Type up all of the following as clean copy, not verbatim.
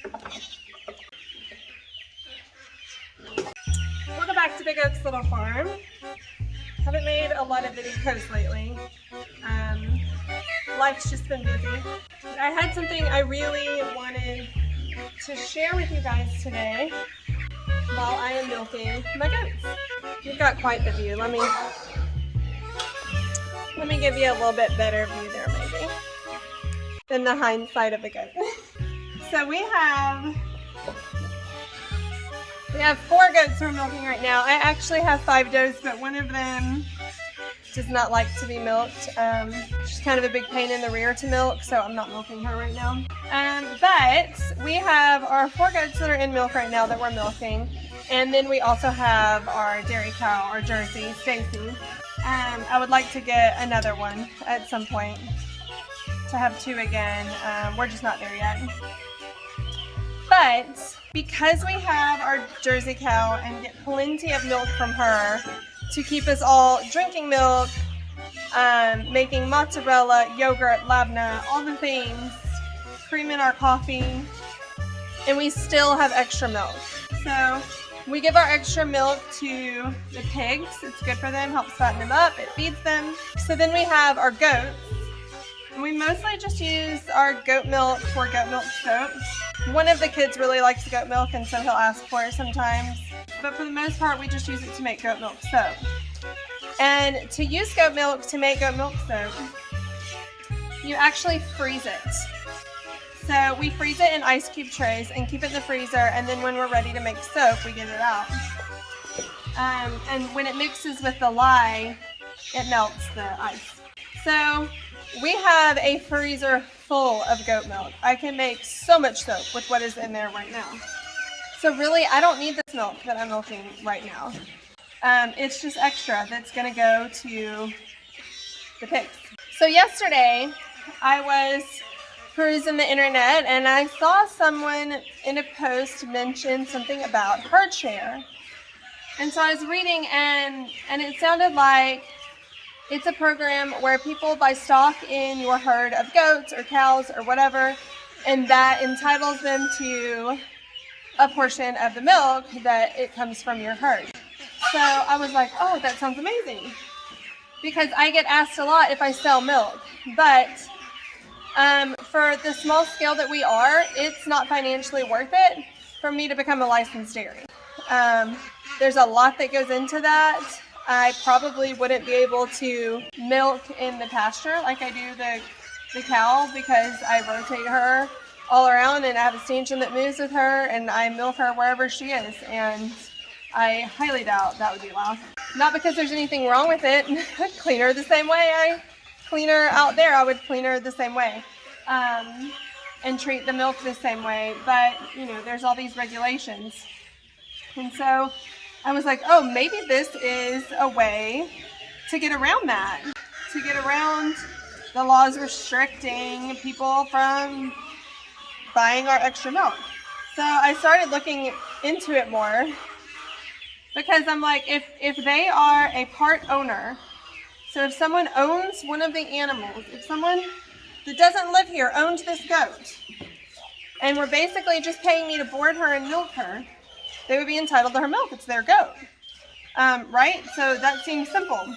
Welcome back to Big Oak's Little Farm. Haven't made a lot of videos lately. Life's just been busy. I had something I really wanted to share with you guys today while I am milking my goats. You've got quite the view. Let me give you a little bit better view there maybe than the hind side of the goat. So we have 4 goats we're milking right now. I actually have 5 does, but one of them does not like to be milked. She's kind of a big pain in the rear to milk, so I'm not milking her right now. But we have our 4 goats that are in milk right now that we're milking. And then we also have our dairy cow, our Jersey, Stacy. I would like to get another one at some point to have 2 again. We're just not there yet. But because we have our Jersey cow and get plenty of milk from her to keep us all drinking milk, making mozzarella, yogurt, labna, all the things, cream in our coffee, and we still have extra milk. So we give our extra milk to the pigs. It's good for them, helps fatten them up, it feeds them. So then we have our goats. And we mostly just use our goat milk for goat milk soap. One of the kids really likes goat milk, and so he'll ask for it sometimes. But for the most part, we just use it to make goat milk soap. And to use goat milk to make goat milk soap, you actually freeze it. So we freeze it in ice cube trays and keep it in the freezer, and then when we're ready to make soap, we get it out. And when it mixes with the lye, it melts the ice. So we have a freezer full of goat milk. I can make so much soap with what is in there right now. So really, I don't need this milk that I'm milking right now. It's just extra that's gonna go to the pigs. So yesterday, I was perusing the internet and I saw someone in a post mention something about herd share. And so I was reading and it sounded like it's a program where people buy stock in your herd of goats or cows or whatever, and that entitles them to a portion of the milk that it comes from your herd. So I was like, oh, that sounds amazing. Because I get asked a lot if I sell milk, but for the small scale that we are, it's not financially worth it for me to become a licensed dairy. There's a lot that goes into that. I probably wouldn't be able to milk in the pasture like I do the cow, because I rotate her all around and I have a stanchion that moves with her and I milk her wherever she is, and I highly doubt that would be allowed. Not because there's anything wrong with it. I'd clean her the same way I clean her out there. I would clean her the same way and treat the milk the same way, but you know, there's all these regulations. And so I was like, oh, maybe this is a way to get around that, to get around the laws restricting people from buying our extra milk. So I started looking into it more, because I'm like, if they are a part owner, so if someone owns one of the animals, if someone that doesn't live here owns this goat, and we're basically just paying me to board her and milk her, they would be entitled to her milk. It's their goat, right? So that seems simple.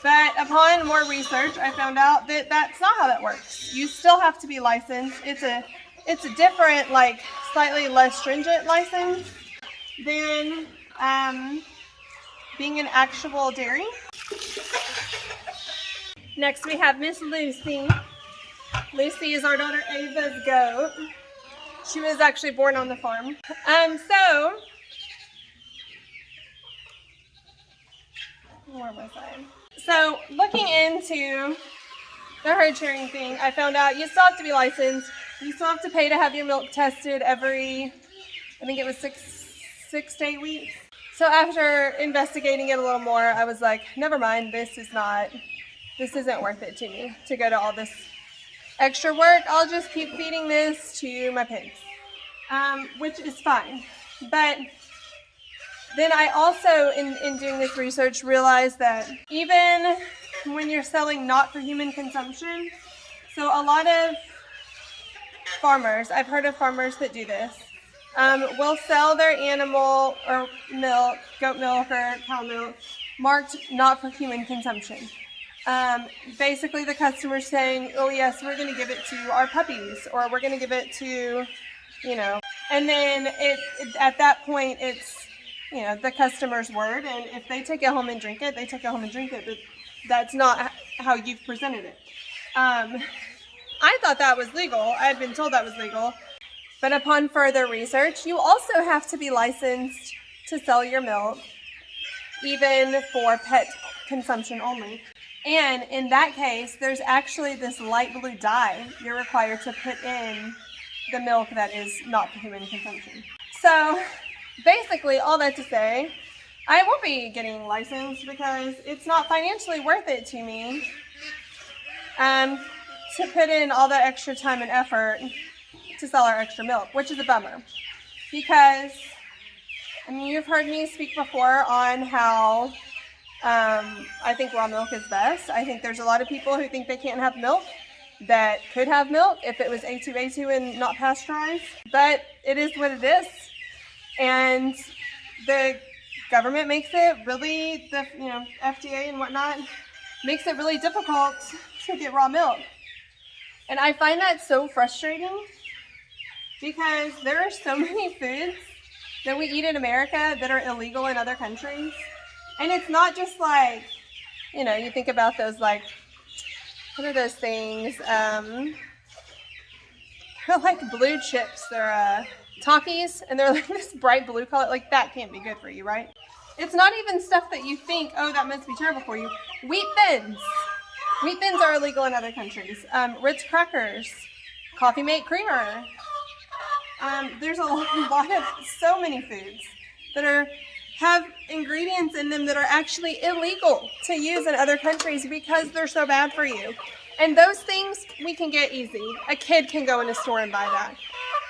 But upon more research, I found out that that's not how that works. You still have to be licensed. It's a different, like slightly less stringent license than being an actual dairy. Next we have Miss Lucy. Lucy is our daughter Ava's goat. She was actually born on the farm. Where was I? So looking into the herd sharing thing, I found out you still have to be licensed. You still have to pay to have your milk tested every, I think it was six to 8 weeks. So after investigating it a little more, I was like, never mind, this isn't worth it to me to go to all this extra work. I'll just keep feeding this to my pigs, which is fine. But then I also, in doing this research, realized that even when you're selling not for human consumption, so a lot of farmers, I've heard of farmers that do this, will sell their animal or milk, goat milk or cow milk, marked not for human consumption. Basically the customer's saying, oh yes, we're going to give it to our puppies, or we're going to give it to, you know, and then at that point it's, you know, the customer's word, and if they take it home and drink it, they take it home and drink it, but that's not how you've presented it. I thought that was legal. I had been told that was legal, but upon further research, you also have to be licensed to sell your milk, even for pet consumption only. And in that case, there's actually this light blue dye you're required to put in the milk that is not for human consumption. So basically, all that to say, I won't be getting licensed because it's not financially worth it to me to put in all that extra time and effort to sell our extra milk, which is a bummer. Because, I mean, you've heard me speak before on how I think raw milk is best. I think there's a lot of people who think they can't have milk that could have milk if it was A2 and not pasteurized. But it is what it is. And the government makes it really, FDA and whatnot, makes it really difficult to get raw milk. And I find that so frustrating because there are so many foods that we eat in America that are illegal in other countries. And it's not just like, you think about those, like, what are those things? They're like blue chips. They're Takis, and they're like this bright blue color. Like, that can't be good for you, right? It's not even stuff that you think, oh, that must be terrible for you. Wheat thins. Wheat thins are illegal in other countries. Ritz crackers. Coffee mate creamer. There's a lot of so many foods that have ingredients in them that are actually illegal to use in other countries because they're so bad for you. And those things we can get easy. A kid can go in a store and buy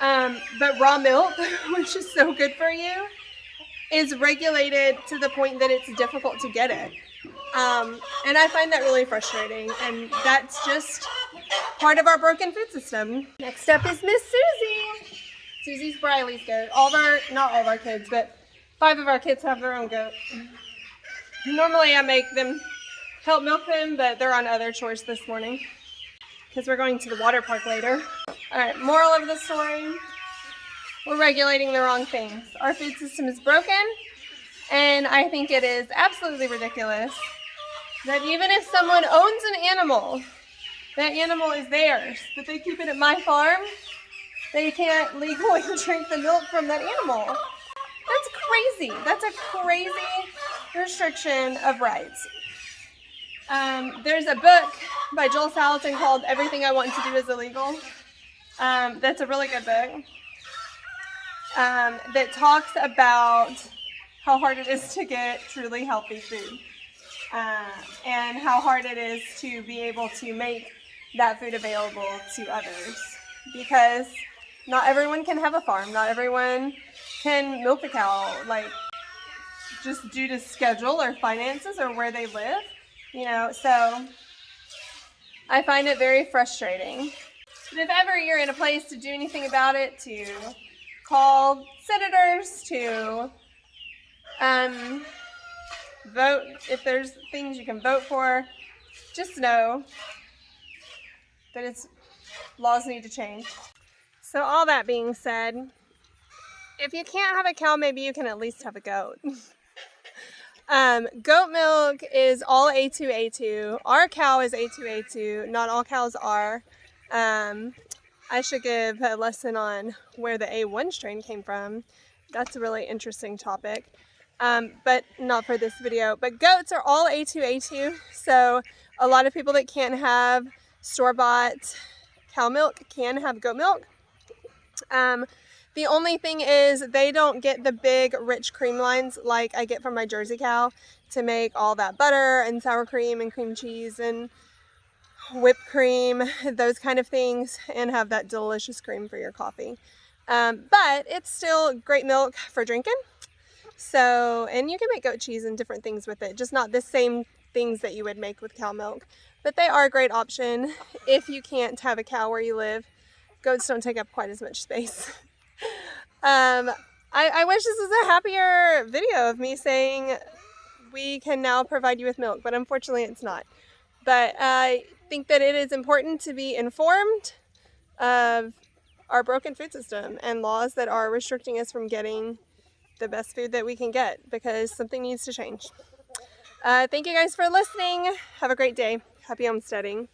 that. But raw milk, which is so good for you, is regulated to the point that it's difficult to get it. And I find that really frustrating. And that's just part of our broken food system. Next up is Miss Susie. Susie's Briley's goat. Not all of our kids, but 5 of our kids have their own goat. Normally I make them help milk them, but they're on other chores this morning because we're going to the water park later. All right, moral of the story, we're regulating the wrong things. Our food system is broken, and I think it is absolutely ridiculous that even if someone owns an animal, that animal is theirs, but they keep it at my farm, they can't legally drink the milk from that animal. That's crazy. That's a crazy restriction of rights. There's a book by Joel Salatin called Everything I Want to Do is Illegal. That's a really good book that talks about how hard it is to get truly healthy food and how hard it is to be able to make that food available to others, because not everyone can have a farm. Not everyone can milk a cow, like, just due to schedule or finances or where they live, so I find it very frustrating. But if ever you're in a place to do anything about it, to call senators, to vote, if there's things you can vote for, just know that laws need to change. So all that being said, if you can't have a cow, maybe you can at least have a goat. Goat milk is all A2. Our cow is A2. Not all cows are. I should give a lesson on where the A1 strain came from. That's a really interesting topic, but not for this video. But goats are all A2. So a lot of people that can't have store-bought cow milk can have goat milk. The only thing is they don't get the big rich cream lines like I get from my Jersey cow to make all that butter and sour cream and cream cheese and whipped cream, those kind of things, and have that delicious cream for your coffee. But it's still great milk for drinking. So, and you can make goat cheese and different things with it, just not the same things that you would make with cow milk. But they are a great option if you can't have a cow where you live goats don't take up quite as much space. I wish this was a happier video of me saying we can now provide you with milk, but unfortunately it's not. But I think that it is important to be informed of our broken food system and laws that are restricting us from getting the best food that we can get, because something needs to change. Thank you guys for listening. Have a great day. Happy homesteading.